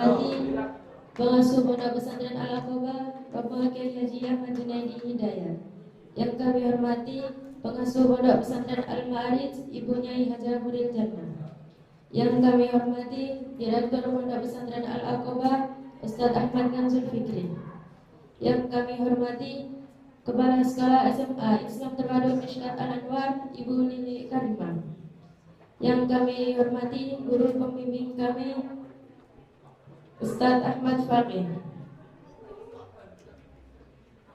hormati Pengasuh Pondok Pesantren Al-Aqobah Bapak Kiai Haji Ahmad Junaidi Hidayat. Yang kami hormati Pengasuh Pondok Pesantren Al-Ma'arij Ibu Nyai Hajar Muril Jannah. Yang kami hormati Direktur Pondok Pesantren Al-Aqobah Ustadz Ahmad Gamsul Fikri. Yang kami hormati Kepala Sekolah SMA Islam Terpadu Mishkat Al-Anwar Ibu Lili Karimah. Yang kami hormati guru pembimbing kami Ustadz Ahmad Faqih.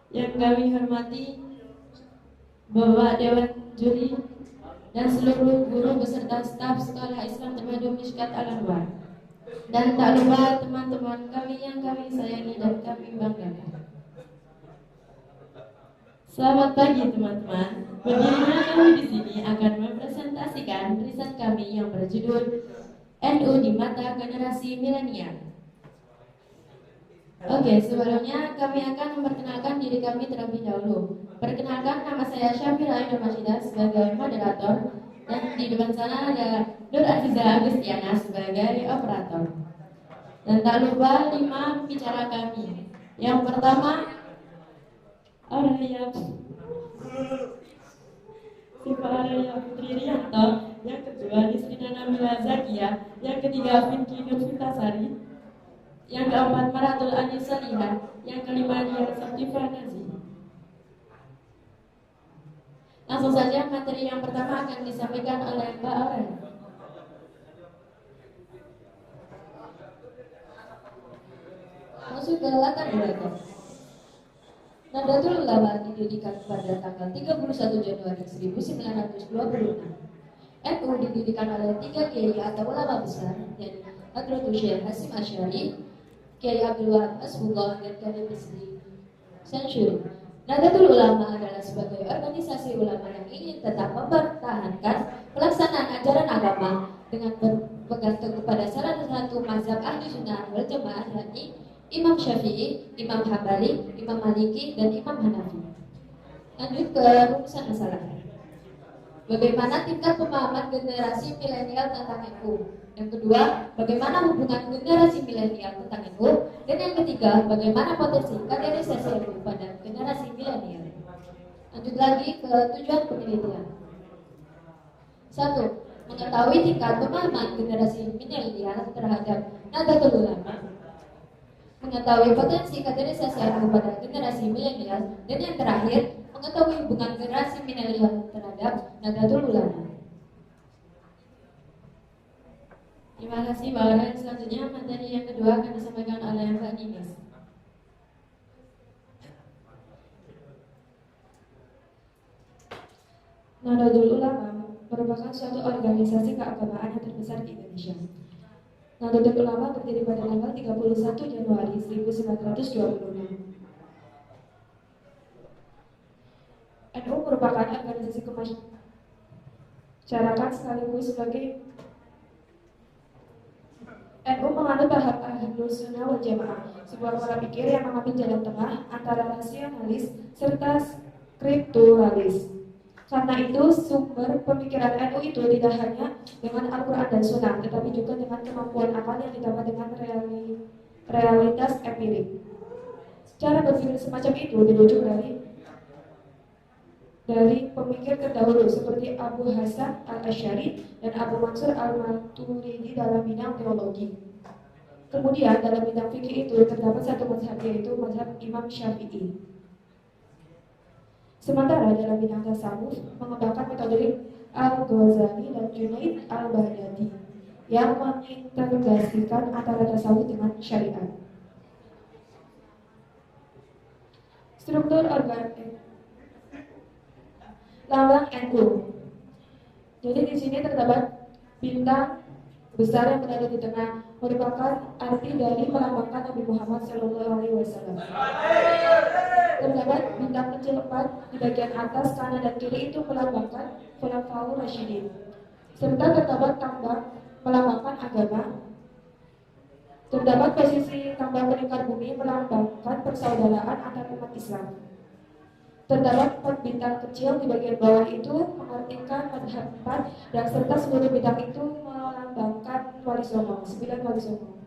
Yang kami hormati Bapak Dewan Juri dan seluruh guru beserta staf Sekolah Islam Terpadu Mishkat Al-Anwar. Dan tak lupa teman-teman kami yang kami sayangi dan kami banggakan. Selamat pagi teman-teman. Berdirinya kami di sini akan mempresentasikan riset kami yang berjudul NU di Mata Generasi Milenial. Oke, sebelumnya kami akan memperkenalkan diri kami terlebih dahulu. Perkenalkan, nama saya Syafira Aida Masyidah sebagai moderator, dan di depan sana ada Nur Aziza Agustiana sebagai operator. Dan tak lupa 5 bicara kami. Yang pertama, Aurelia Siva Aurelia Putri Rianto. Yang kedua, Nisrina Namila Zakia. Yang ketiga, Pinky Nurfitasari. Yang keempat, Maratul Anis Salihah. Yang kelima, Dia Sabtifa Nazi. Langsung saja materi yang pertama akan disampaikan oleh Mbak Aurelia. Masuk ke latar belakang. Nahdlatul Ulama didirikan pada tanggal 31 Januari 1926. NU didirikan oleh 3 kiai atau ulama besar, yaitu Hadratus Syekh Hasyim Asy'ari, Kiai Abdul Wahab Asbullah, dan Kiai Bisri Sansyuri. Nahdlatul Ulama adalah sebagai organisasi ulama yang ingin tetap mempertahankan pelaksanaan ajaran agama dengan berpegang teguh pada salah satu mazhab ahli sunnah wal jamaah, yakni Imam Syafi'i, Imam Hambali, Imam Maliki, dan Imam Hanafi. Lanjut ke rumusan masalah. Bagaimana tingkat pemahaman generasi milenial tentang NU? Yang kedua, bagaimana hubungan generasi milenial tentang NU? Dan yang ketiga, bagaimana potensi kaderisasi NU pada generasi milenial? Lanjut lagi ke tujuan penelitian. 1. Mengetahui tingkat pemahaman generasi milenial terhadap Nahdlatul Ulama. Mengetahui potensi kaderisasi NU pada generasi milenial. Dan yang terakhir, mengetahui hubungan generasi milenial terhadap Nahdlatul Ulama. Terima kasih Mbak Aurelia. Selanjutnya materi yang kedua akan disampaikan oleh Mbak Ninis. Nahdlatul Ulama merupakan suatu organisasi keagamaan yang terbesar di Indonesia. Nahdlatul Ulama berdiri pada tanggal 31 Januari 1926. NU merupakan organisasi kemasyarakat sekaligus sebagai NU menganut paham Ahlus Sunnah wal Jamaah, sebuah pola pikir yang mengambil jalan tengah antara rasionalis serta skripturalis. Karena itu, sumber pemikiran NU itu tidak hanya dengan Al-Quran dan Sunnah, tetapi juga dengan kemampuan akal yang ditambah dengan realitas empirik. Cara berpikir semacam itu dirujuk dari pemikir terdahulu seperti Abu Hasan Al-Asy'ari dan Abu Mansur Al-Maturidi dalam bidang teologi. Kemudian dalam bidang fikih itu terdapat satu mazhab, yaitu mazhab Imam Syafi'i. Sementara dalam bidang tasawuf mengembangkan metode Al-Ghazali dan Junaid Al-Baghdadi yang mengintegrasikan antara tasawuf dengan syariat. Struktur organik lambang NU. Jadi di sini terdapat bintang besar yang berada di tengah, merupakan arti dari melambangkan Nabi Muhammad SAW. Terdapat bintang kecil 4 di bagian atas, kanan, dan kiri itu melambangkan Khulafaur Rasyidin. Serta terdapat tambang melambangkan agama. Terdapat posisi tambang peningkar bumi melambangkan persaudaraan antar umat Islam. Terdapat 4 bintang kecil di bagian bawah itu mengartikan madhab 4, dan serta seluruh bintang itu melambangkan wali songo, 9 wali songo.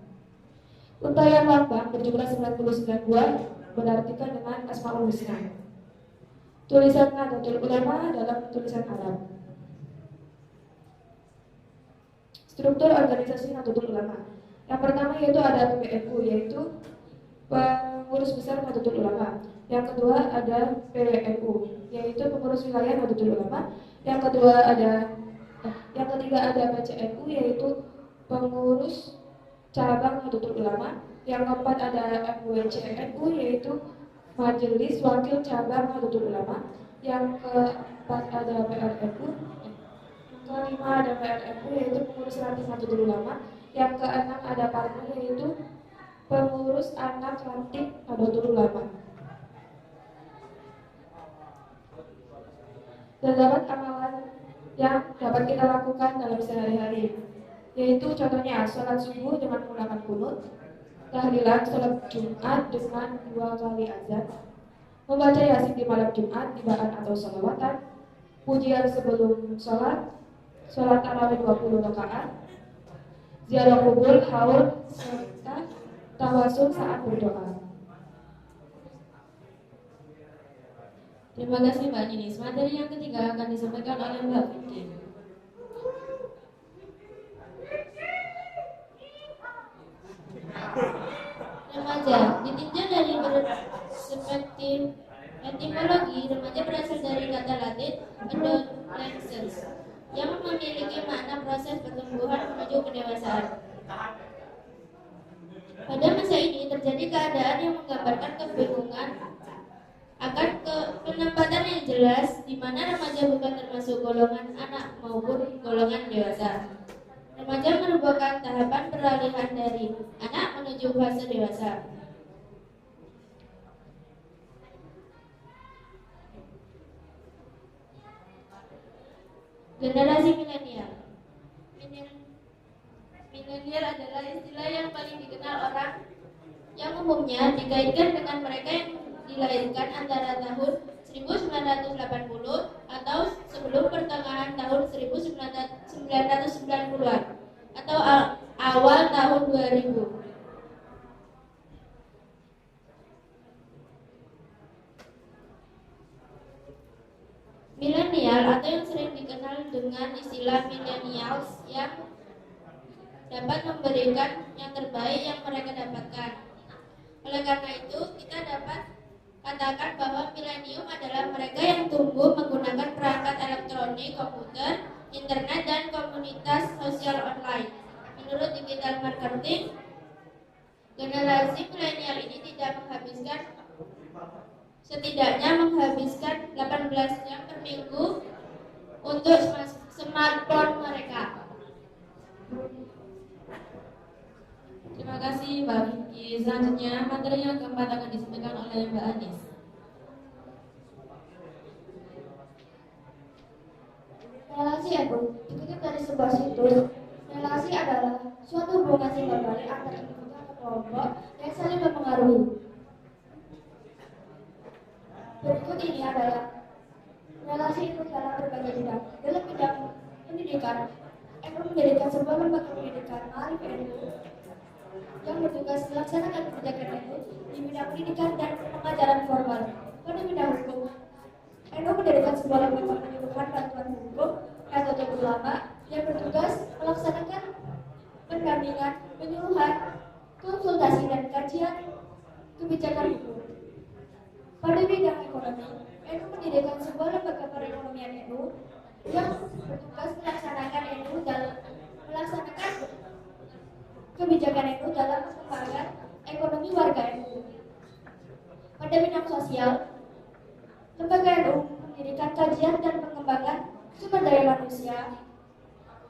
Untayan lambang berjumlah 99 buah berartikan dengan Asmaul Husna. Tulisan Nahdlatul Ulama dalam tulisan Arab. Struktur organisasi Nahdlatul Ulama. Yang pertama yaitu ada PNU, yaitu pengurus besar Nahdlatul Ulama. Yang kedua ada PWNU, yaitu pengurus wilayah Nahdlatul Ulama. Yang ketiga ada PCNU, yaitu pengurus cabang Nahdlatul Ulama. Yang keempat ada MWCNU, yaitu Majelis Wakil Cabang Nahdlatul Ulama. Yang keempat ada PRNU. Yang kelima ada PRNU, yaitu pengurus ranting Nahdlatul Ulama. Yang keenam ada PARNU, yaitu pengurus anak ranting Nahdlatul Ulama. Terdapat amalan yang dapat kita lakukan dalam sehari-hari, yaitu contohnya sholat subuh dengan menggunakan kunut, tahlilan sholat Jumat dengan 2 kali azan, membaca Yasin di malam Jumat, tibaan atau sholawatan, pujian sebelum sholat, sholat tarawih 20 rakaat, ziarah kubur, haul, serta tawasul saat berdoa. Terima kasih Mbak Ninis. Materi yang ketiga akan disampaikan oleh Mbak Vicky. Remaja ditinjau dari perspektif etimologi. Remaja berasal dari kata Latin adolescens yang memiliki makna proses pertumbuhan menuju kedewasaan. Pada masa ini terjadi keadaan yang menggambarkan kebingungan akan penempatan yang jelas, di mana remaja bukan termasuk golongan anak maupun golongan dewasa. Remaja merupakan tahapan peralihan dari anak menuju fase dewasa. Generasi milenial. Milenial adalah istilah yang paling dikenal orang yang umumnya dikaitkan dengan mereka yang dilahirkan antara tahun 1980 atau sebelum pertengahan tahun 1990-an atau awal tahun 2000. Milenial atau yang sering dikenal dengan istilah millennials yang dapat memberikan yang terbaik yang mereka dapatkan. Oleh karena itu, kita dapat katakan bahwa milenium adalah mereka yang tumbuh menggunakan perangkat elektronik, komputer, internet, dan komunitas sosial online. Menurut Digital Marketing, generasi milenial ini setidaknya menghabiskan 18 jam per minggu untuk smartphone mereka. Terima kasih Mbak Vicky. Selanjutnya materi yang keempat akan disampaikan oleh Mbak Anis. Relasi NU dikutip dari sebuah situs. Relasi adalah suatu hubungan timbal balik antar individu atau kelompok yang saling mempengaruhi. Berikut ini adalah relasi itu dalam berbagai bidang. Dalam bidang pendidikan, NU mendirikan sebuah lembaga pendidikan Arif NU yang bertugas melaksanakan kebijakan NU di bidang pendidikan dan pengajaran formal. Pada bidang hukum, NU mendirikan sebuah lembaga penyuluhan bantuan hukum Nahdlatul Ulama yang bertugas melaksanakan pendampingan, penyuluhan, konsultasi dan kajian kebijakan hukum. Pada bidang ekonomi, NU mendirikan sebuah lembaga perekonomian NU yang bertugas melaksanakan kebijakan NU dalam mengembangkan ekonomi warga NU. Pada bidang sosial, lembaga NU mendirikan kajian dan pengembangan sumber daya manusia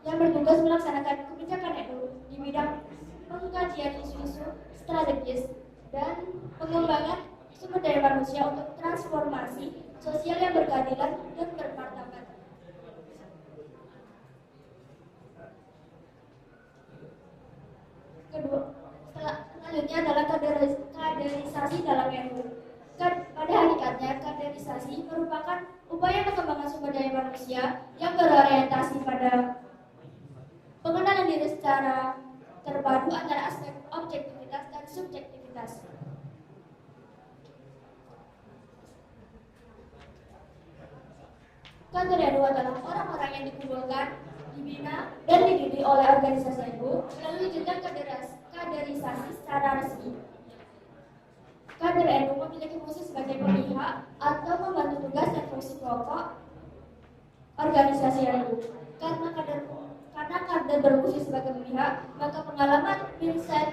yang bertugas melaksanakan kebijakan NU di bidang pengkajian isu-isu strategis dan pengembangan sumber daya manusia untuk transformasi sosial yang berkeadilan dan bermartabat. Selanjutnya adalah kaderisasi dalam NU. Pada hakikatnya, kaderisasi merupakan upaya pengembangan sumber daya manusia yang berorientasi pada pengenalan diri secara terpadu antara aspek objektivitas objektivitas dan subjektivitas. Kader NU adalah orang-orang yang dikumpulkan, dibina, dan dididik oleh organisasi NU melalui jenjang kaderisasi secara resmi. Kader NU memiliki fungsi sebagai pemihak atau membantu tugas dan fungsi pokok organisasi NU. Karena kader berfungsi sebagai pemihak, maka pengalaman, mindset,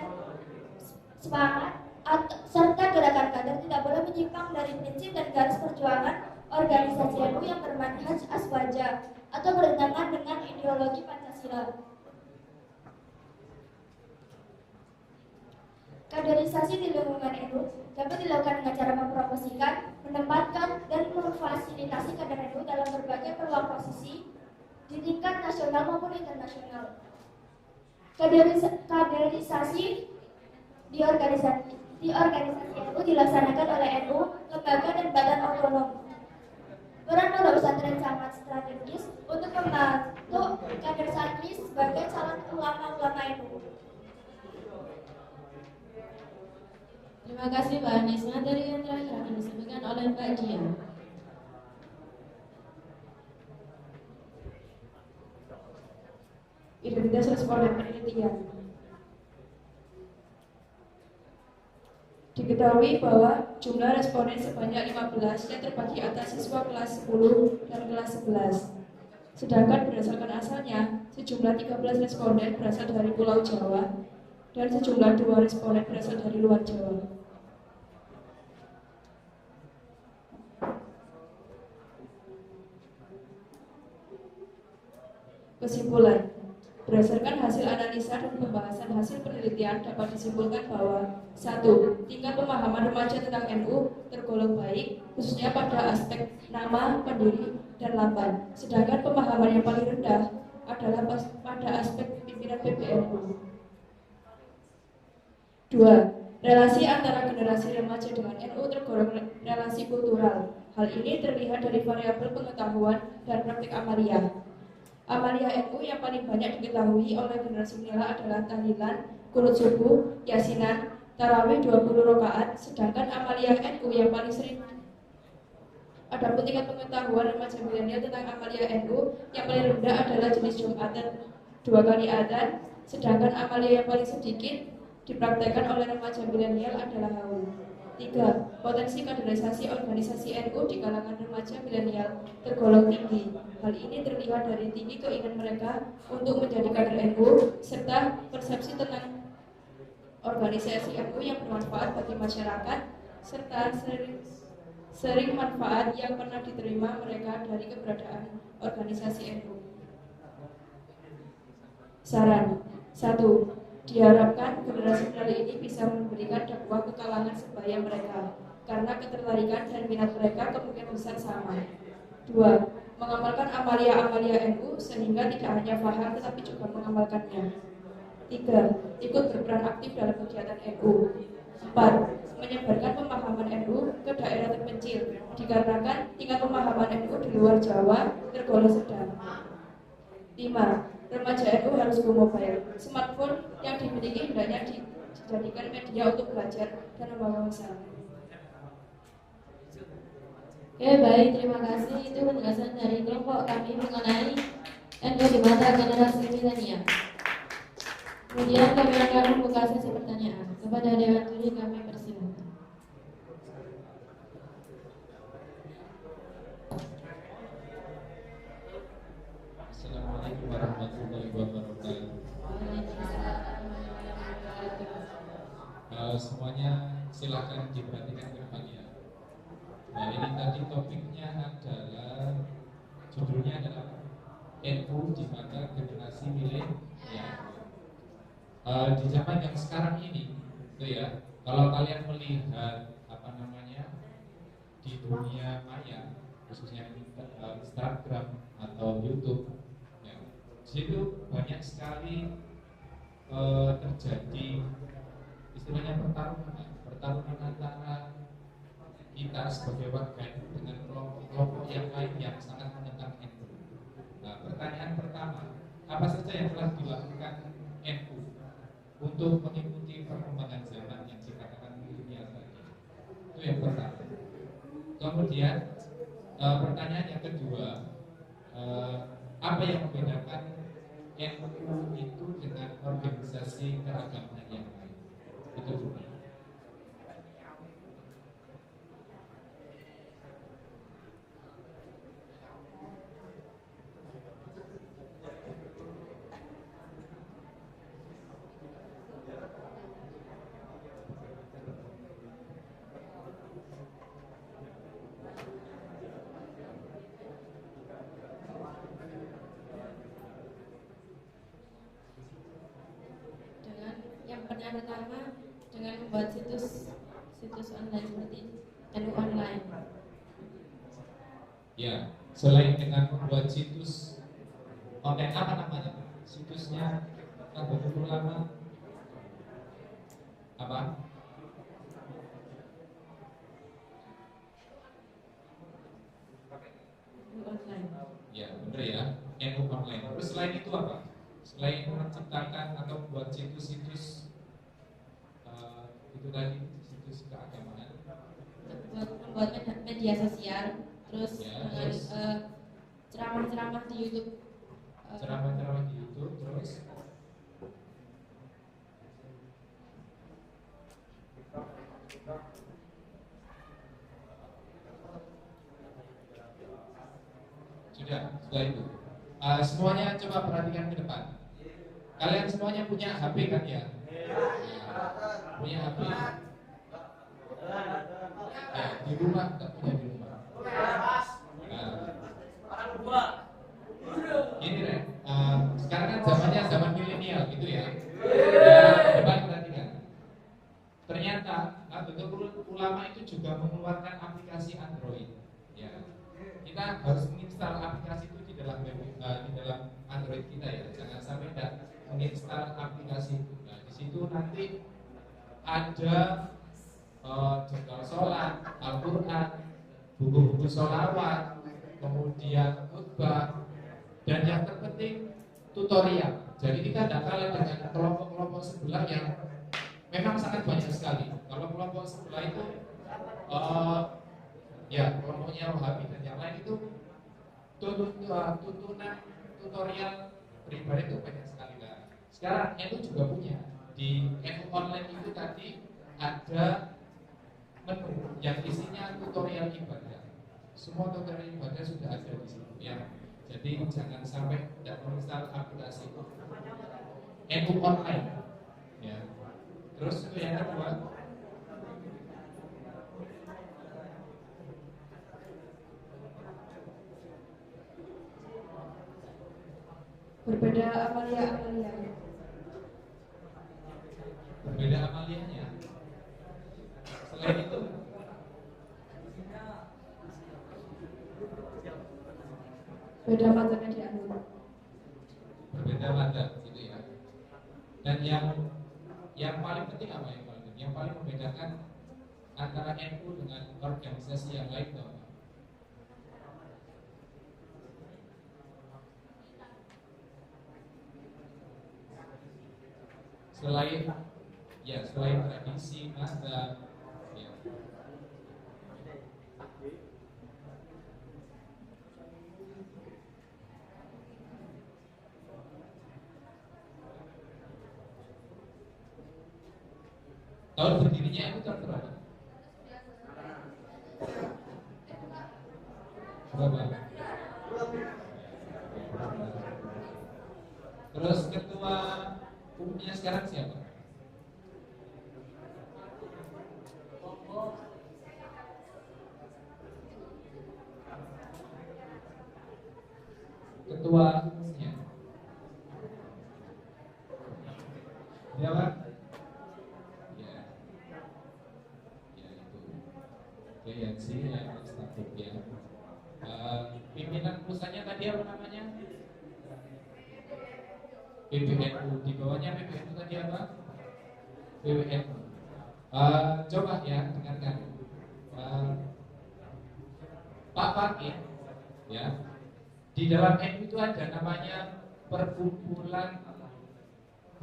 semangat, serta gerakan kader tidak boleh menyimpang dari prinsip dan garis perjuangan organisasi NU yang bermanhaj aswaja atau bertentangan dengan ideologi Pancasila. Kaderisasi di lingkungan NU dapat dilakukan dengan cara mempromosikan, menempatkan, dan memfasilitasi kader NU dalam berbagai peluang posisi di tingkat nasional maupun internasional. Kaderisasi di organisasi NU dilaksanakan oleh NU, lembaga dan badan otonom. Peran pondok pesantren sangat strategis untuk membantu kader santri sebagai calon ulama-ulama NU. Terima kasih Mbak Anies. Materi yang terakhir akan disampaikan oleh Mbak Dia. Identitas responden penelitian. Diketahui bahwa jumlah responden sebanyak 15 yang terbagi atas siswa kelas 10 dan kelas 11. Sedangkan berdasarkan asalnya, sejumlah 13 responden berasal dari Pulau Jawa dan sejumlah 2 responden berasal dari luar Jawa. Kesimpulan. Berdasarkan hasil analisa dan pembahasan hasil penelitian dapat disimpulkan bahwa 1. Tingkat pemahaman remaja tentang NU tergolong baik, khususnya pada aspek nama, pendiri, dan lambang. Sedangkan pemahaman yang paling rendah adalah pada aspek pimpinan PBNU. 2. Relasi antara generasi remaja dengan NU tergolong relasi kultural. Hal ini terlihat dari variabel pengetahuan dan praktik amaliyah. Amaliyah NU yang paling banyak diketahui oleh generasi milenial adalah tahlilan, qunut subuh, yasinan, tarawih 20 rakaat, sedangkan amaliyah NU yang paling sering. Adapun tingkat pengetahuan remaja milenial tentang amaliyah NU yang paling rendah adalah jenis Jumatan 2 kali adzan, sedangkan amaliyah yang paling sedikit dipraktekkan oleh remaja milenial adalah haul. 3. Potensi kaderisasi organisasi NU di kalangan remaja milenial tergolong tinggi. Hal ini terlihat dari tinggi keinginan mereka untuk menjadi kader NU serta persepsi tentang organisasi NU yang bermanfaat bagi masyarakat serta sering manfaat yang pernah diterima mereka dari keberadaan organisasi NU. Saran 1. Diharapkan generasi muda ini bisa memberikan dakwah ke kalangan sebaya mereka, karena ketertarikan dan minat mereka kemungkinan besar sama. 2. Mengamalkan amaliyah NU sehingga tidak hanya paham tetapi juga mengamalkannya. 3. Ikut berperan aktif dalam kegiatan NU. 4. Menyebarkan pemahaman NU ke daerah terpencil, dikarenakan tingkat pemahaman NU di luar Jawa tergolong sedang. 5. Remaja NU harus go mobile. Smartphone yang dimiliki hendaknya dijadikan media untuk belajar dan membawa masalah. Oke, baik, terima kasih. Itu penjelasan dari kelompok kami mengenai NU di mata generasi milenial. Kemudian kami akan membuka sesi pertanyaan. Kepada Dewan Juri kami persilakan. Assalamualaikum warahmatullahi wabarakatuh. Semuanya silakan diperhatikan ke depannya. Nah, ini tadi topiknya adalah, judulnya adalah NU di mata generasi milenial. Di zaman yang sekarang ini, itu ya, kalau kalian melihat di dunia maya, khususnya Instagram atau YouTube, ya, situ banyak sekali terjadi istilahnya pertarungan antara kita sebagai warga dengan kelompok yang lain yang sangat menentang NU. Nah, pertanyaan pertama, apa saja yang telah dilakukan NU untuk mengikuti perkembangan Kemudian pertanyaan yang kedua, apa yang membedakan NU itu dengan organisasi keagamaan yang lain? Itu dulu. Pertama dengan membuat situs online seperti NU online. Ya, selain dengan membuat situs online, apa namanya? Situsnya Nahdlatul Ulama apa? Online. Ya, benar ya. NU online. Terus selain itu apa? Selain menciptakan atau membuat situs-situs itu tadi, situs keagamaan, membuat media sosial, terus ya, dengan ceramah-ceramah di YouTube. Ceramah-ceramah di YouTube, terus sudah itu. Semuanya coba perhatikan ke depan. Kalian semuanya punya HP kan ya? Punya HP. Ya, di rumah tak punya di rumah. Ini Ren, sekarang kan zamannya zaman milenial gitu ya. Coba perhatikan. Ternyata Nahdlatul Ulama itu juga mengeluarkan aplikasi Android. Ya, kita harus menginstal aplikasi itu di dalam Android kita ya. Jangan sampai tidak menginstal aplikasi itu. Nah, di situ nanti ada jadwal sholat, Al-Quran, buku-buku sholawat, kemudian khutbah, dan yang terpenting tutorial. Jadi kita tidak kalah dengan kelompok-kelompok sebelah yang memang sangat banyak sekali. Kalau kelompok sebelah itu ya kelompoknya Wahabi dan yang lain itu tuntunan tutorial pribadi itu banyak sekali kan. Sekarang NU juga punya di NU online itu tadi ada menu yang isinya tutorial ibadah. Semua tutorial ibadah sudah ada di situ ya. Jadi jangan sampai tidak menginstal aplikasi NU online ya. Terus itu yang kedua, berbeda amalia. berbeda amaliyahnya. Selain itu, Beda mazhabnya dianut. berbeda mazhab gitu ya. Dan yang paling penting apa yang paling penting? Yang paling membedakan antara NU dengan organisasi yang lain itu apa? Selain tradisi mazhab ya. Tahun berdirinya itu tahun berapa? Berapa? Terus ketua umumnya sekarang siapa? Ketua umumnya siapa? Ya, itu KNC yang status ya. Pimpinan pusatnya tadi apa namanya? PBNU, di bawahnya PBNU tadi apa? PBNU. Coba ya dengarkan. Pak Fakih ya. Di dalam NU itu ada namanya perkumpulan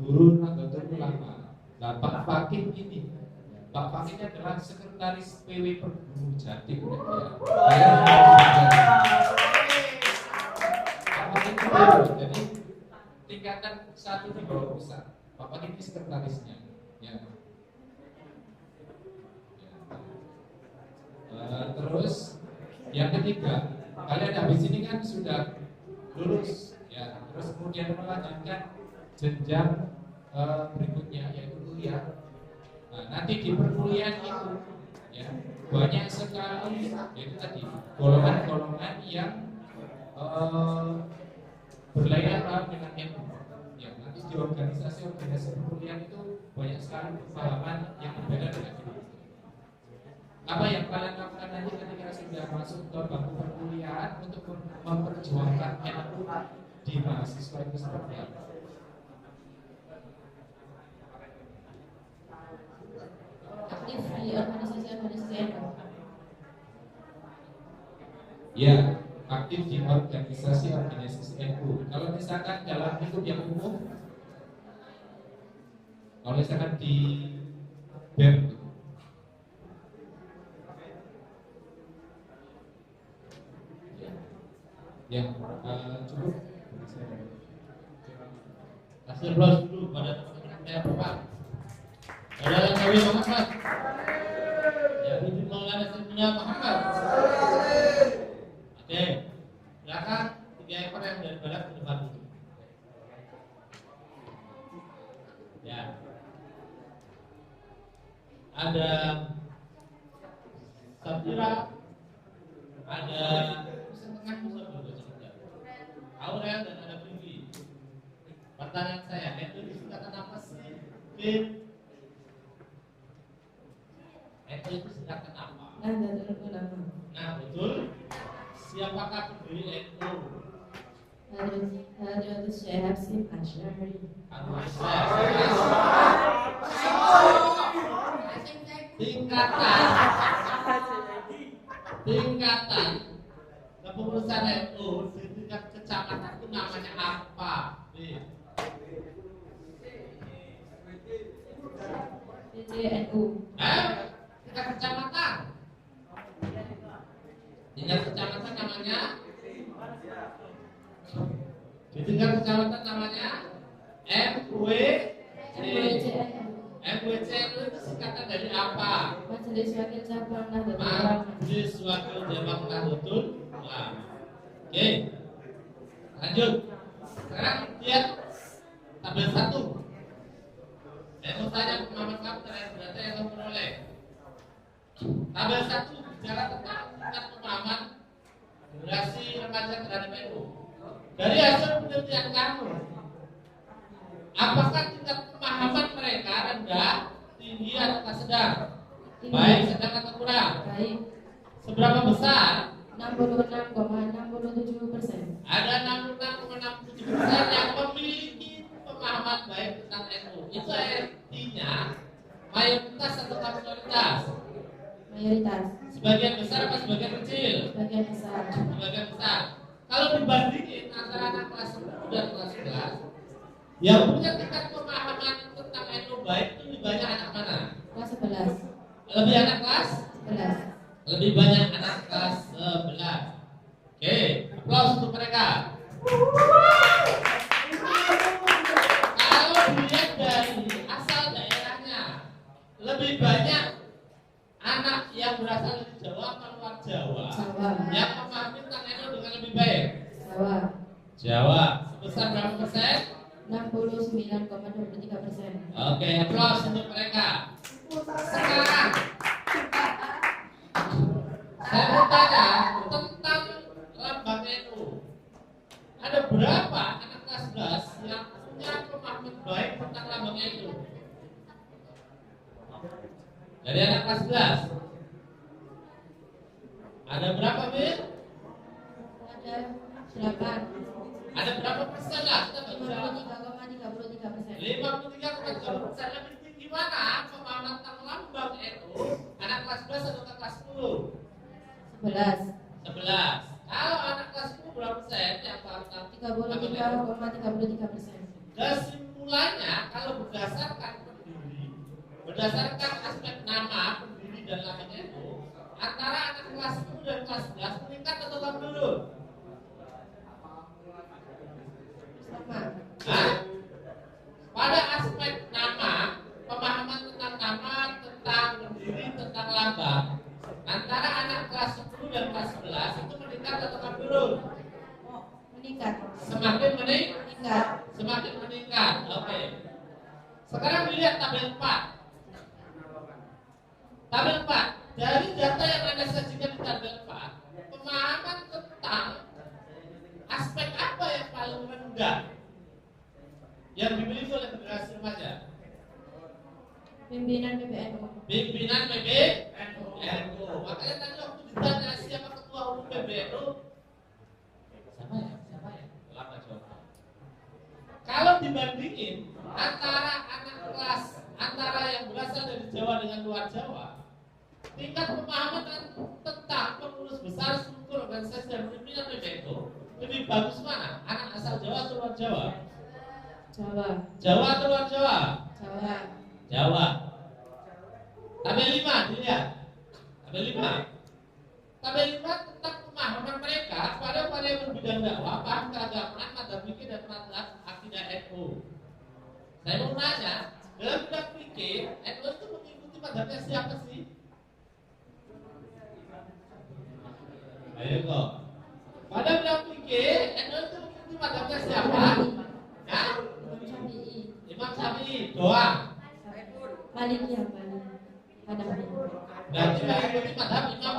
guru Nahdlatul Ulama. Nah, Pak Fakih ini Bapak ini adalah sekretaris PW Perguru Jatim ya. Bapak itu jadi tingkatan 1 di bawah pusat. Bapak ini sekretarisnya ya. Terus yang ketiga, kalian habis ini kan sudah lulus ya, terus kemudian melanjutkan jenjang berikutnya yaitu kuliah. Nah, nanti di perkuliahan itu ya banyak sekali yaitu tadi golongan-golongan yang berlayar dengan NU. Ya, nanti di organisasi perkuliahan itu banyak sekali pemahaman yang berbeda dengan itu. Apa yang kalian lakukan nanti ketika sudah masuk ke bangku perkuliahan untuk memperjuangkan NU di mahasiswa itu seperti apa? Aktif di organisasi NU. Ya, aktif di organisasi NU. Kalau misalkan dalam lingkup yang umum, kalau misalkan di BEM, ya, cukup. Kasih aplaus dulu pada teman-teman saya Bapak. Saudara Nabi Muhammad. Ya, Bibi Maulana Sayyidina Muhammad. Oke, silakan 3 ekor yang dari barat ke depan dulu. Ya. Ada Sabira, ada setengah musuh Aurel dan ada Bibi. Pertanyaan saya, itu disingkatan apa sih? Itu disingkatan apa? Nah, betul. Siapakah pendiri NU? Hadratus Syekh Hasim Asy'ari. Tingkatan kepengurusan NU di tingkat kecamatan itu namanya apa? PJNU. Tingkat kecamatan. Tingkat kecamatan namanya. Di tingkat kecamatan namanya MWCNU itu singkatan dari apa? Majelis Wakil Cabang Nahdlatul Ulama. Majelis Wakil Cabang Nahdlatul Ulama. Oke, lanjut. Sekarang lihat tabel 1. Saya mau tanya pemahaman kamu terhadap data yang kamu peroleh. Tabel 1 bicara tentang tingkat pemahaman generasi remaja terhadap NU. Dari hasil penelitian kamu, apakah tingkat pemahaman mereka rendah, tinggi, atau sedang? Baik, sedang atau kurang? Baik. Seberapa besar? 66,67%. Ada 66,67% yang memiliki pemahaman baik tentang NU. Itu artinya mayoritas atau minoritas? Mayoritas. Sebagian besar atau sebagian kecil? Sebagian besar. Sebagian besar. Kalau dibandingin antara anak kelas 10 dan kelas 11, yang punya tingkat pemahaman tentang NU baik itu lebih banyak anak mana? Kelas 11. Lebih anak kelas? 11. Lebih banyak anak kelas 11. Oke, aplaus untuk mereka. Kalau dilihat dari asal daerahnya, lebih banyak anak yang berasal dari Jawa atau luar Jawa yang memahami tentang NU dengan lebih baik. Jawa. Sebesar berapa persen? 69,23%. Oke, aplaus untuk mereka. Sekarang saya mau tanya tentang lambang NU. Ada berapa anak kelas 11 yang punya pemahaman baik tentang lambang NU? Dari anak kelas 11 ada berapa, Bir? Ada 8. Ada berapa persen lah? Kita bagi 53,33%. 53,3%. Lebih tinggi mana pemahaman tentang lambang NU? Anak kelas 11 atau kelas 10? 11. 11. Kalau anak kelas 10 berapa persen yang paham tentang 33,33%. kesimpulannya kalau berdasarkan pendiri, berdasarkan aspek nama pendiri dan lainnya itu antara anak kelas 10 dan kelas 11 meningkat atau tetap menurun? Sama. Hah? Pada aspek nama, pemahaman tentang nama, tentang pendiri, tentang lambang, antara anak kelas 10 dan kelas 11 itu meningkat atau tetap menurun? Meningkat. Semakin Meningkat. semakin meningkat. Oke. Sekarang dilihat tabel 4. Tabel 4. Dari data yang Anda sajikan di tabel 4, pemahaman tentang aspek apa yang paling rendah yang dimiliki oleh generasi remaja? Pimpinan PBNU. Pimpinan PBNU. Makanya tadi waktu ditanya siapa ketua umum PBNU, siapa ya? Lama jawab. Kalau dibandingin antara yang berasal dari Jawa dengan luar Jawa, tingkat pemahaman tentang pengurus besar struktur organisasi dan pimpinan PBNU lebih bagus mana? Anak asal Jawa atau luar Jawa? Jawa. Jawa atau luar Jawa? Jawa. Jawa. Tabel 5 dilihat. Tabel 5. Tabel 5 tentang pemahaman mereka pada variabel bidang dakwah, paham keagamaan, madzhab fikih dan madzhab akidah NU. Saya mau nanya, dalam bidang fikih, NU itu mengikuti madzhabnya siapa sih? Ayo kok. Pada bidang fikih, NU itu mengikuti madzhabnya siapa? Ya? Imam Syafi'i doang. Malikiyah, Malik. Hanafi. Berarti mengikuti madzhab Imam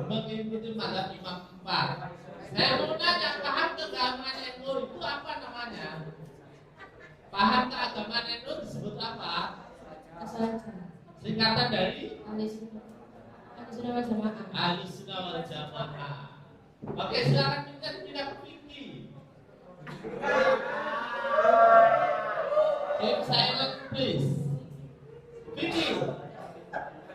mengikuti madzhab Imam 4. Saya mau nanya, paham keagamaan NU itu apa namanya? Paham keagamaan NU disebut apa? Asal-asal. Singkatan dari Ahlussunnah wal Jamaah. Ahlussunnah wal Jamaah. Oke, silakan kita pindah ke fikih. Keep silent please. Fikih.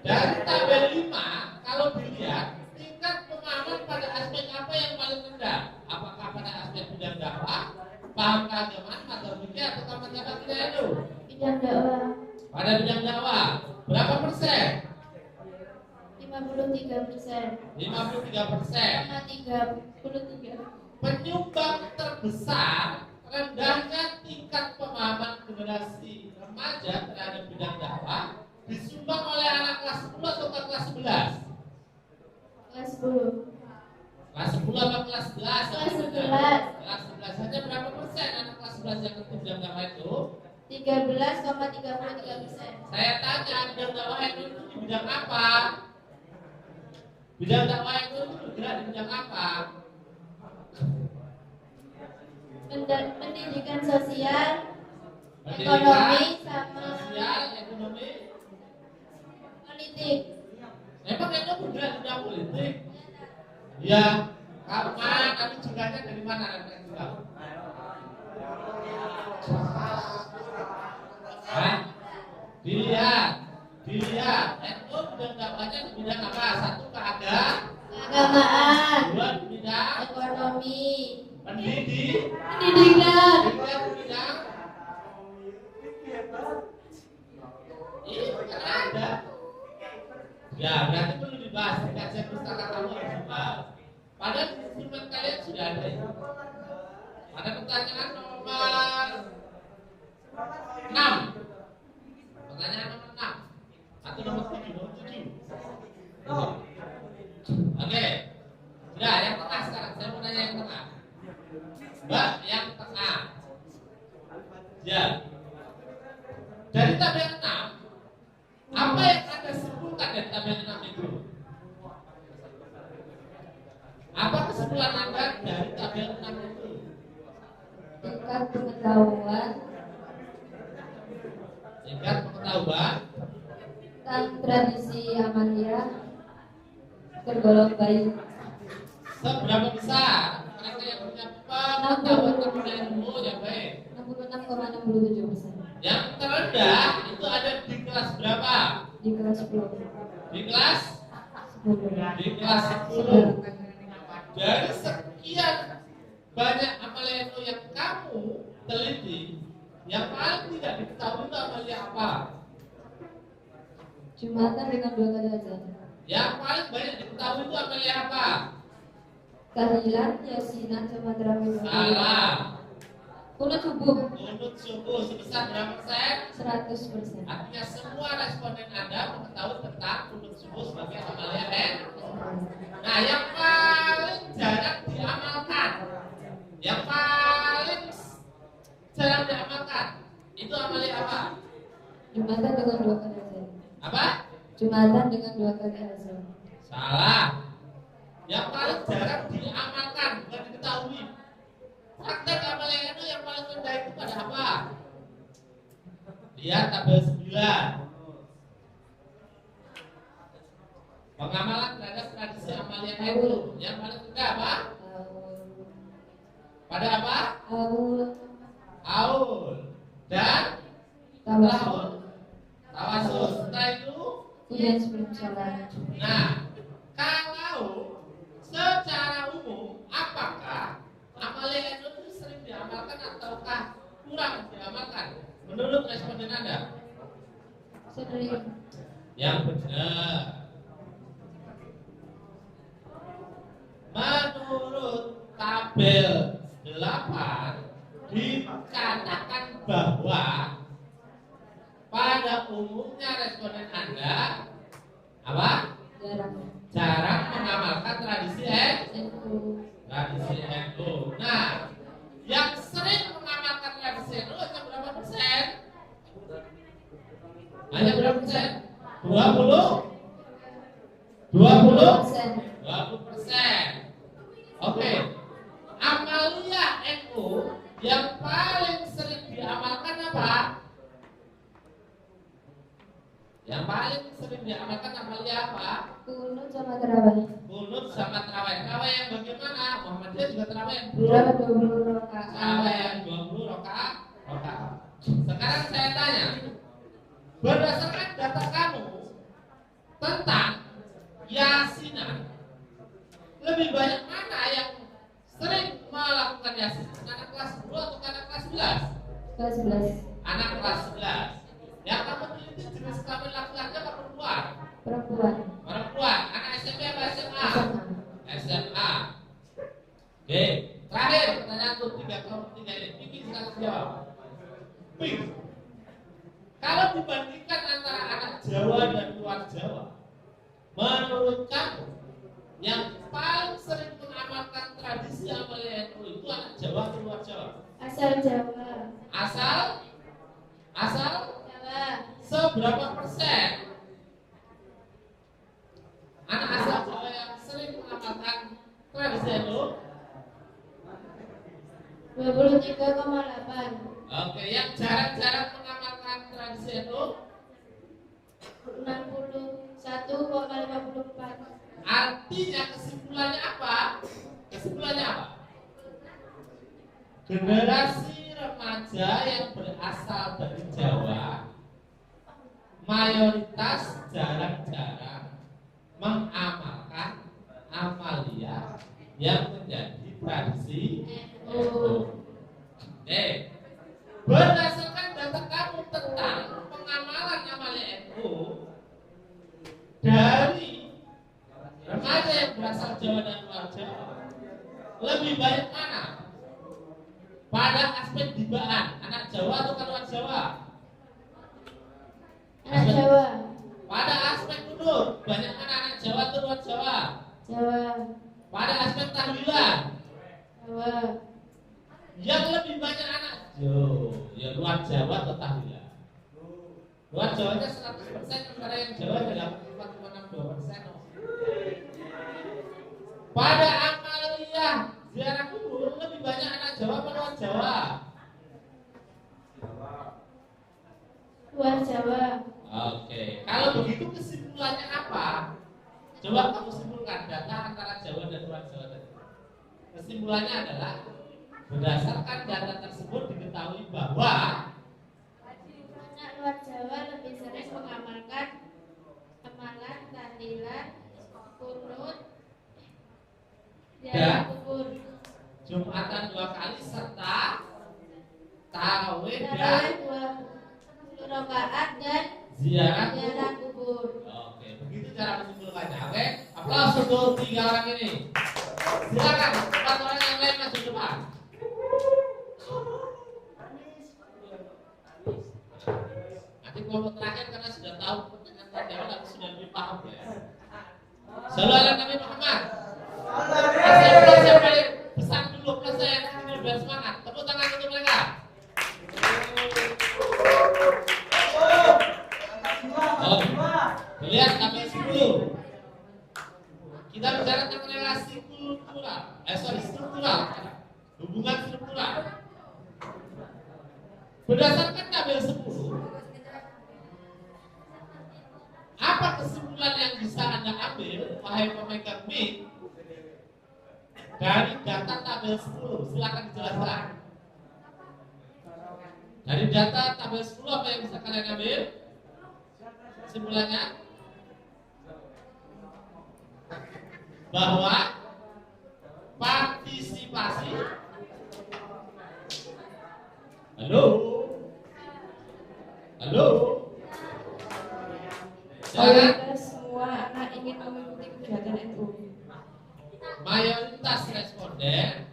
Dari tabel 5, kalau dilihat tingkat pemahaman pada aspek apa yang paling rendah? Apakah pada aspek bidang dakwah, paham keagamaan, madzhab fikih atau madzhab akidah NU? Bidang dakwah Pada bidang dakwah, berapa persen? 53%. 53%. Sama 33. Penyumbang terbesar rendahnya tingkat pemahaman generasi remaja terhadap bidang dakwah disumbang oleh anak kelas 10 atau kelas 11? Kelas 10. Kelas 10 atau kelas 11? Kelas 11. Kelas 11 saja berapa persen anak kelas 11 yang ikut bidang dakwah itu? 13,33%. Saya tanya, bidang dakwah itu di bidang apa? Bidang dakwah itu bergerak di bidang apa? Pendidikan sosial, Pendidikan, ekonomi, sama sosial, ekonomi. politik. Emang itu bergerak di bidang politik? Ya, kapan? Tapi jumlahnya dari mana? Hah? Dilihat. NU bidang dakwahnya di bidang apa? Satu Keagamaan, dua di bidang ekonomi, pendidikan. pendidikan. Tiga di bidang ini bukan ada. Ya, berarti perlu dibahas di kajian pustaka kamu harus dibahas. Padahal instrumen kalian sudah ada. Pada pertanyaan nomor 6. Pertanyaan nomor 6 atau nomor 7, Oke. Sudah, yang tengah sekarang. Saya mau nanya yang tengah. Mbak, yang tengah. Ya. Dari tabel 6, apa yang Anda simpulkan dari tabel 6 itu? Apa kesimpulan Anda dari tabel 6 itu? Tingkat pengetahuan tentang tradisi Amaliyah tergolong baik. Seberapa besar mereka yang punya pengetahuan tentang ilmu yang baik? 66,67%. Yang terendah itu ada di kelas berapa? Di kelas 10. Di kelas 10. Di kelas 10. Dari sekian banyak amalia itu yang kamu teliti, yang paling tidak diketahui itu amalia apa? Jumatan dengan 2 kali azan. Yang paling banyak diketahui itu amalia apa? Tahlilan, yasinan, sama terawih. Salah. Kunut subuh. Kunut subuh sebesar berapa persen? 100%. Artinya semua responden Anda mengetahui tentang kunut subuh sebagai amalia NU. Nah, yang paling jarang diamalkan, yang paling jarang diamalkan, itu amalia apa? Jumatan dengan 2 kali azan. Apa? Jumatan dengan 2 kali azan. Salah. Yang paling jarang diamalkan, bukan diketahui. Praktek amalia NU yang paling rendah itu pada apa? Lihat tabel 9. Pengamalan terhadap tradisi amalia NU yang paling rendah apa? Pada apa? Aul dan Tawasul. tawasul. Setelah itu, Ujian sebelum sholat. nah, kalau secara umum, apakah amalia NU itu sering diamalkan ataukah kurang diamalkan? Menurut responden Anda? Sering. Yang benar. Menurut tabel 8 dikatakan bahwa pada umumnya responden Anda apa? Jarang mengamalkan tradisi NU. tradisi NU. Nah, yang sering mengamalkan tradisi NU hanya berapa persen? Hanya berapa persen? 20? 20%. Oke. Amalia NU yang paling sering diamalkan apa? Yang paling sering diamalkan amalia apa? Kunut sama terawih. Kunut sama terawih. Terawih yang bagaimana? Muhammadiyah juga terawih yang Berapa 20 terawih rakaat? yang 20 rakaat. Sekarang saya tanya, berdasarkan data kamu tentang yasinan, lebih banyak mana yang sering melakukan yasinan? Anak kelas 10 atau anak kelas 11? Kelas 11. Anak kelas 11. Yang kamu teliti jenis kelamin laki-laki atau perempuan? Perempuan. Perempuan. Anak SMP atau SMA? SMA. SMA. Oke, terakhir pertanyaan untuk 3 ini. Piki silakan jawab. Piki. Kalau dibandingkan antara anak Jawa dan luar Jawa, menurut kamu yang paling sering mengamalkan tradisi amalia NU itu anak Jawa atau luar Jawa? Asal Jawa. Asal Jawa. seberapa persen anak asal Jawa yang sering mengamalkan tradisi NU? 23,8. Oke, yang jarang-jarang mengamalkan tradisi NU? 61,54. Artinya kesimpulannya apa? Generasi remaja yang berasal dari Jawa mayoritas jarang-jarang mengamalkan amalia yang menjadi tradisi NU. Berdasarkan data kamu tentang pengamalan amalia NU dari remaja yang berasal Jawa dan luar Jawa, lebih banyak mana? Pada aspek dibaan, anak Jawa atau luar Jawa? Anak Jawa. Pada aspek kunut, banyak mana anak Jawa atau luar Jawa? Jawa. Pada aspek tahlilan, Jawa. yang lebih banyak anak ya luar Jawa atau tahlilan? Luar Jawanya 100%, sementara yang Jawa 84,62%. Pada amalia ziarah kubur lebih banyak anak Jawa atau luar Jawa? Luar Jawa. Oke, kalau begitu kesimpulannya apa? Coba kamu simpulkan data antara Jawa dan luar Jawa tadi. Kesimpulannya adalah berdasarkan data tersebut diketahui bahwa anak luar Jawa lebih sering mengamalkan amalan tahlilan, kunut, ziarah kubur, Jumatan 2 kali serta tarawih dan tarawih 20 rakaat dan ziarah ziarah kubur. untuk 3 orang ini. Silakan 4 orang yang lain maju depan. Nanti kelompok terakhir karena sudah tahu pertanyaan jawab nanti sudah lebih paham ya. Selalu ala Nabi Muhammad. Siapa yang pesan dulu present ini biar semangat. Tepuk tangan untuk mereka. Oh, lihat kami 10. Kita bicara tentang relasi struktural, hubungan struktural. Berdasarkan tabel 10, apa kesimpulan yang bisa Anda ambil, wahai pemegang mic, dari data tabel 10? Silakan dijelaskan. Dari data tabel 10 apa yang bisa kalian ambil? Kesimpulannya bahwa partisipasi halo Mayoritas semua anak ingin mengikuti kegiatan NU. mayoritas responden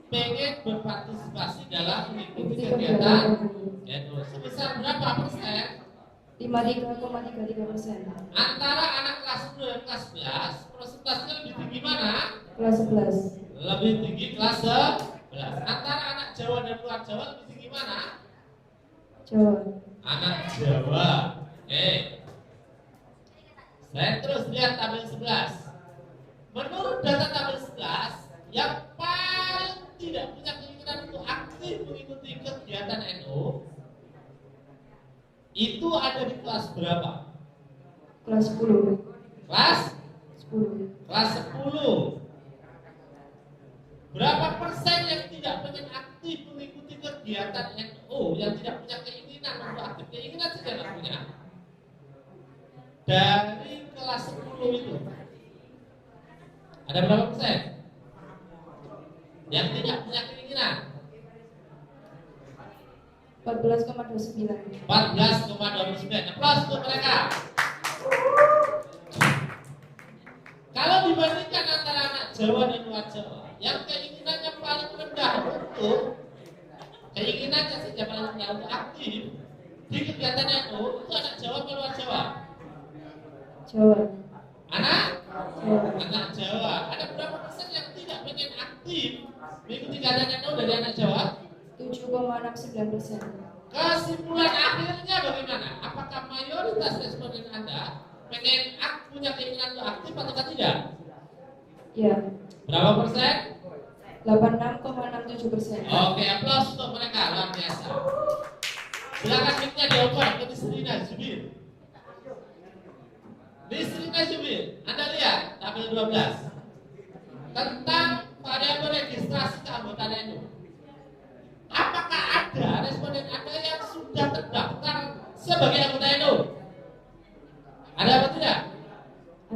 pengen berpartisipasi dalam mengikuti kegiatan NU. Sebesar berapa persen? 53,33%. Antara anak kelas 10 dan kelas 11 persentasenya lebih tinggi mana? Kelas 11. Lebih tinggi kelas 11. Antara anak Jawa dan luar Jawa lebih tinggi mana? Jawa. Anak Jawa. Oke. Saya terus lihat tabel 11. Menurut data tabel 11, yang paling tidak punya keinginan untuk aktif mengikuti kegiatan NU itu ada di kelas berapa? Kelas 10. Kelas 10. Kelas 10. Berapa persen yang tidak pengen aktif mengikuti kegiatan NU, yang tidak punya keinginan untuk aktif? Keinginan saja tidak punya. Dari kelas 10 itu ada berapa persen yang tidak punya keinginan? 14,29. 14,29. Aplaus untuk mereka. Kalau dibandingkan antara anak Jawa dan luar Jawa, yang keinginannya paling rendah untuk keinginannya saja paling rendah untuk aktif di kegiatan NU itu anak Jawa atau luar Jawa? Jawa. Anak Jawa. Anak Jawa. Ada berapa persen yang tidak ingin aktif mengikuti kegiatan NU dari anak Jawa? 7,69%. Kesimpulan akhirnya bagaimana? Apakah mayoritas responden Anda pengen punya keinginan untuk aktif atau tidak? Ya. Berapa persen? 86,67%. Oke, aplaus untuk mereka, luar biasa. Silakan mic-nya dioper ke Nisrina Zubir. Nisrina Zubir, Anda lihat tabel 12 tentang variabel registrasi keanggotaan NU. Apakah ada responden Anda yang sudah terdaftar sebagai anggota NU? Ada apa tidak?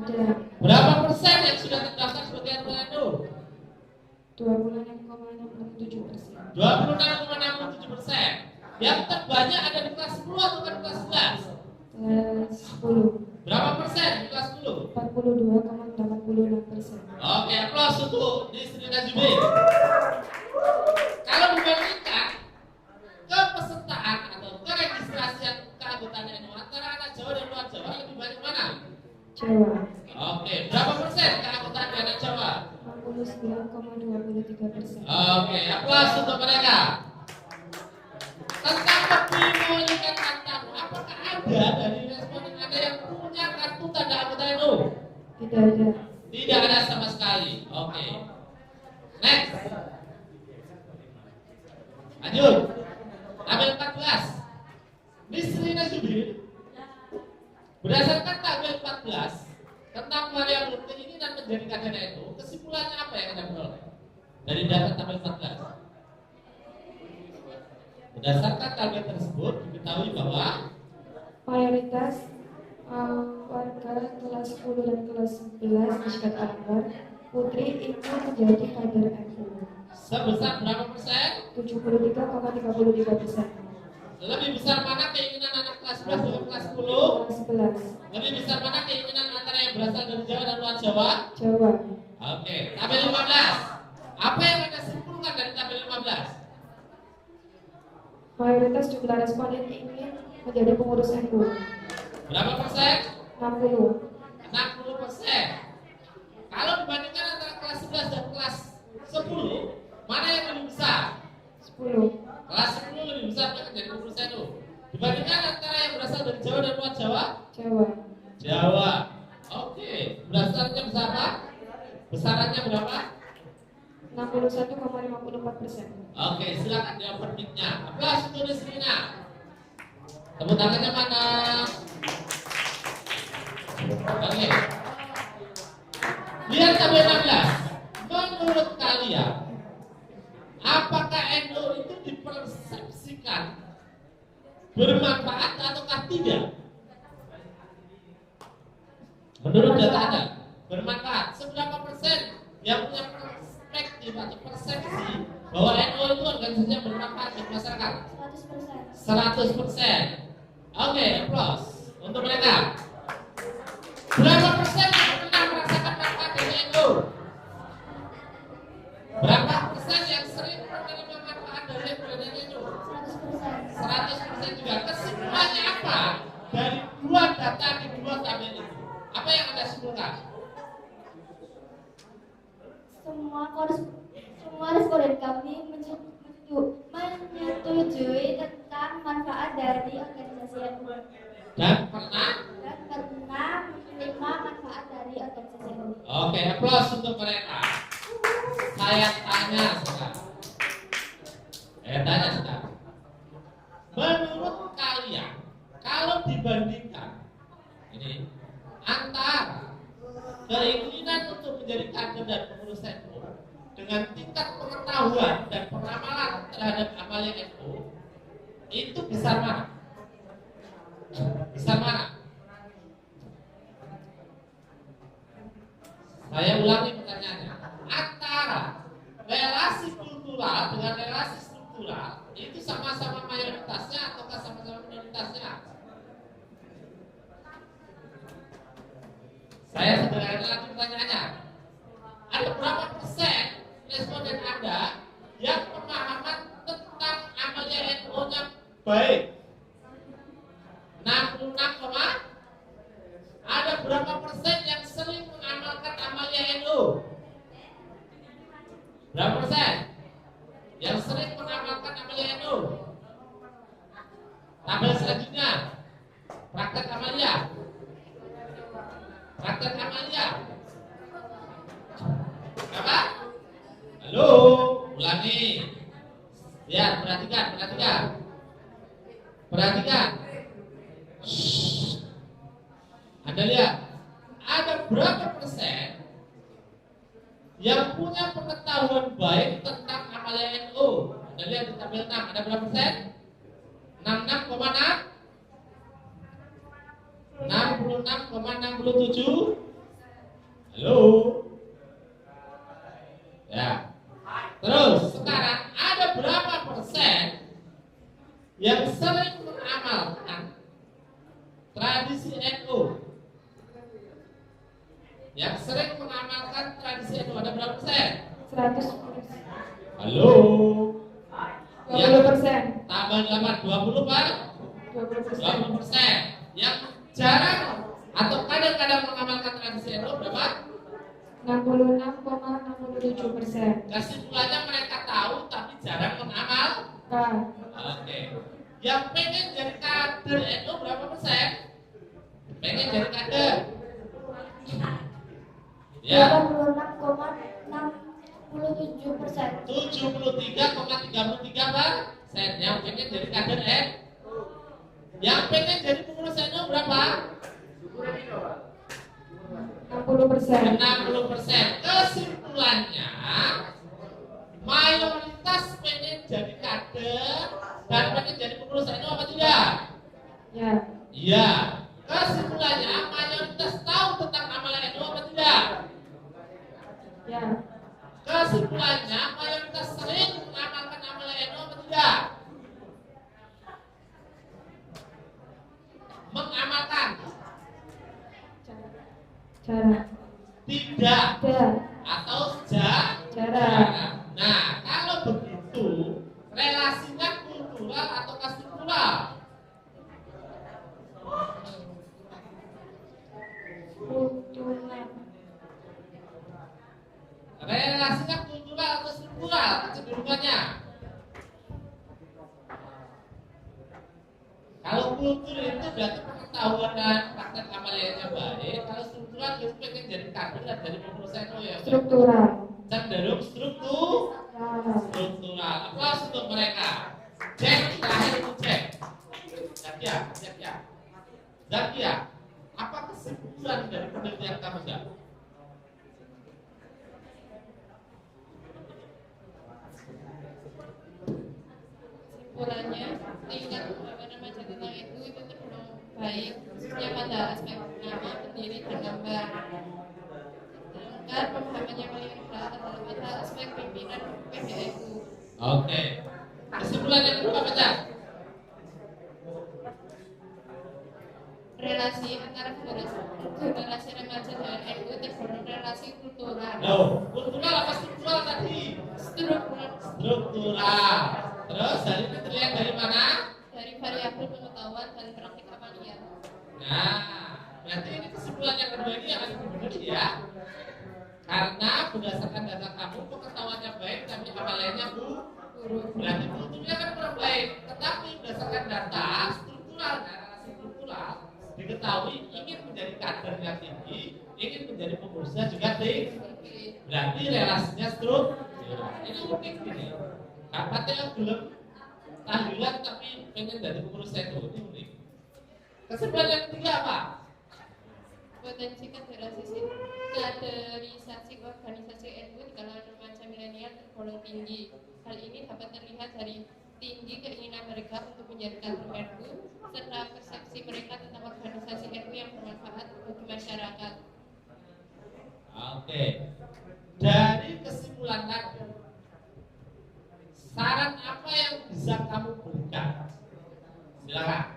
Ada Berapa persen yang sudah terdaftar sebagai anggota NU? 26,67%. 26,67%. Yang terbanyak ada di kelas 10 atau di kelas 11? Kelas 10. Berapa persen di kelas 10? 42,86%. Oke, aplaus untuk Nisrina Zubir. Kalau dibandingkan kepesertaan atau keregistrasian keanggotaan NU antara anak Jawa dan luar Jawa lebih banyak mana? Jawa. Oke, berapa persen keanggotaan di anak Jawa? 69,23%. Oke, aplaus untuk mereka. Tentang kepemilikan kartu, apakah ada dari responden Anda yang punya kartu tanda anggota NU? Tidak ada. Tidak ada sama sekali. Oke. Next. Lanjut. Tabel 14. Nisrina Zubir. Berdasarkan tabel 14 tentang variabel keinginan menjadi kader NU, kesimpulannya apa yang Anda peroleh dari data tabel 14? Berdasarkan tabel tersebut diketahui bahwa Mayoritas warga kelas 10 dan kelas 11 di Sekat Anwar Putri ingin menjadi kader NU. sebesar berapa persen? 73,33%. Lebih besar mana keinginan anak kelas 11 dengan kelas 10? Kelas 11. Lebih besar mana keinginan antara yang berasal dari Jawa dan luar Jawa? Jawa? Jawa. Oke, tabel 15. Apa yang Anda simpulkan dari tabel 15? Mayoritas jumlah responden ingin menjadi pengurus NU. Berapa persen? 60. 60%. Kalau dibandingkan antara kelas 11 dan kelas 10, mana yang lebih besar? 10. Kelas 10 lebih besar kan jadi pengurus NU. Dibandingkan antara yang berasal dari Jawa dan luar Jawa? Jawa. Jawa. Oke, berdasarnya berapa? Besarannya berapa? 61,54%. Oke, silakan di-open mic-nya. Aplaus untuk Nisrina. Tepuk tangannya mana? Oke. Lihat tabel 16. Menurut kalian, apakah NU itu dipersepsikan bermanfaat ataukah tidak? Menurut data Anda, bermanfaat. Seberapa persen yang punya perspektif atau persepsi bahwa NU itu organisasi yang bermanfaat bagi masyarakat? 100%. Oke, applause untuk mereka. Berapa persen yang pernah merasakan manfaat dari NU? Berapa persen yang sering menerima manfaat dari NU? 100% juga. Kesimpulannya apa dari dua data di dua tabel itu? Apa yang Anda simpulkan? Semua responden kami menyetujui tentang manfaat dari organisasi NU Dan pernah? dan pernah menerima manfaat dari organisasi NU. Oke, applause untuk mereka. Saya tanya sekarang. Menurut kalian, kalau dibandingkan ini antara keinginan untuk menjadi kader dan pengurus NU dengan tingkat pengetahuan dan penamalan terhadap amalia NU, itu besar mana? Besar mana? Saya ulangi pertanyaannya. Antara relasi kultural dengan relasi struktural itu sama-sama mayoritasnya ataukah sama-sama minoritasnya? Saya sederhana lagi pertanyaannya. Ada berapa persen responden Anda yang pemahaman tentang amalia NU-nya baik? 66, ada berapa persen yang sering mengamalkan amalia NU? Berapa persen yang sering mengamalkan amalia NU? Tabel selanjutnya, praktek amalia. Praktek amalia. Apa? Halo, ulangi. Ya, perhatikan. Anda lihat, ada berapa persen yang punya pengetahuan baik tentang amalia NU? Anda lihat di tabel 6, ada berapa persen? 66,6? 66,67? Halo? Ya. Terus, sekarang ada berapa persen yang sering mengamalkan tradisi NU? Yang sering mengamalkan tradisi NU ada berapa persen? 100%. Halo? 20%. Tambah 8, 20 Pak? 20%. 20%. Yang jarang atau kadang-kadang mengamalkan tradisi NU berapa? 66,67%. Kesimpulannya mereka tahu tapi jarang mengamalkan. Oke. Yang pengen jadi kader NU berapa persen? Pengen jadi kader? Ya. 86,67%. 73,33% yang pengen jadi kader NU. Yang pengen jadi pengurus NU berapa? 60%. 60%. Kesimpulannya, mayoritas pengen jadi kader dan pengen jadi pengurus NU apa tidak? Ya. Iya. Kesimpulannya, mayoritas tahu tentang amalan NU apa tidak? Ya. Kesimpulannya, mayoritas sering mengamalkan amalan NU apa tidak? Mengamalkan. Cara. Tidak Nah, kalau begitu, relasinya kultural atau struktural? Kultural. Relasinya kultural atau struktural kecenderungannya? Kalau kultur itu berarti pengetahuan dan praktek amaliyahnya baik. Kalau struktural itu pengen jadi kader dan jadi pengurus NU ya. Struktural. Cenderung struktural. Aplaus untuk mereka. Cek, terakhir itu cek. Zakia, apa kesimpulan dari penelitian kamu Zak? Kesimpulannya, tingkat remaja tentang NU itu tergolong baik, khususnya pada aspek nama, pendiri, dan gambar. Sedangkan pemahamannya paling rendah adalah pada aspek pimpinan PDNU. Oke. Kesimpulan yang kedua baca. Relasi antara generasi remaja dan NU tergolong relasi kultural. Kultural apa struktural tadi? Struktural. Terus dari ini terlihat dari mana? Dari variabel pengetahuan dan praktik amaliyah. Nah, berarti ini kesimpulan yang kedua ini yang harus benar ya. Karena berdasarkan data kamu pengetahuannya baik tapi amaliyahnya buruk. Berarti kulturnya kan kurang baik. Tetapi berdasarkan data struktural, relasi struktural diketahui ingin menjadi kadernya tinggi, ingin menjadi pengurusnya juga tinggi. Berarti relasinya struktural. Ini unik ini. Katanya yang belum tahlilan tapi pengen jadi pengurus NU, ini unik. Kesimpulan yang ketiga apa? Potensi kaderisasi organisasi NU di kalangan remaja milenial tergolong tinggi. Hal ini dapat terlihat dari tinggi keinginan mereka untuk menjadi kader NU serta persepsi mereka tentang organisasi NU yang bermanfaat bagi masyarakat. Oke. Dari kesimpulan tadi, saran apa yang bisa kamu berikan? Silakan.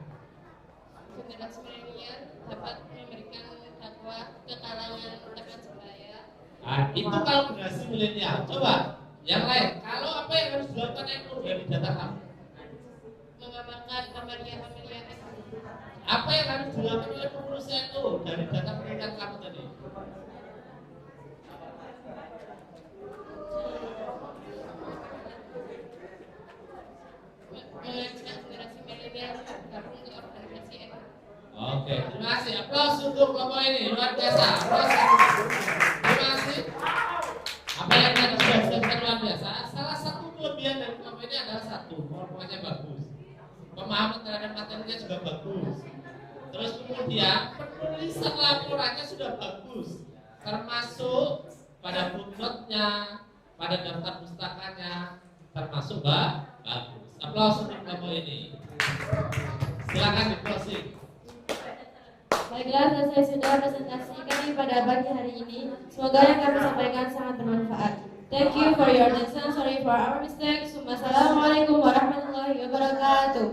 Generasi milenial dapat memberikan dakwah ke kalangan teman sebaya. Nah, itu kalau generasi milenial. Coba yang lain. Kalau apa yang harus dilakukan NU dari data kamu? Mengamalkan amaliyah NU. Apa yang harus dilakukan oleh pengurus NU dari data penelitian kamu tadi? Mengajak generasi milenial bergabung ke organisasi NU. Oke, terima kasih. Aplaus untuk kelompok ini, luar biasa. Aplaus. Terima kasih. Apa yang tadi sudah dijelaskan luar biasa. Salah satu kelebihan dari kelompok ini adalah satu, kelompoknya bagus. Pemahaman terhadap materinya juga bagus. Terus kemudian penulisan laporannya sudah bagus, termasuk pada footnote-nya, pada daftar pustakanya, termasuk bagus. Aplaus untuk kelompok ini. Silakan di closing. Baiklah, selesai sudah presentasi kami pada pagi hari ini. Semoga yang kami sampaikan sangat bermanfaat. Thank you for your attention. Sorry for our mistakes. Wassalamualaikum warahmatullahi wabarakatuh.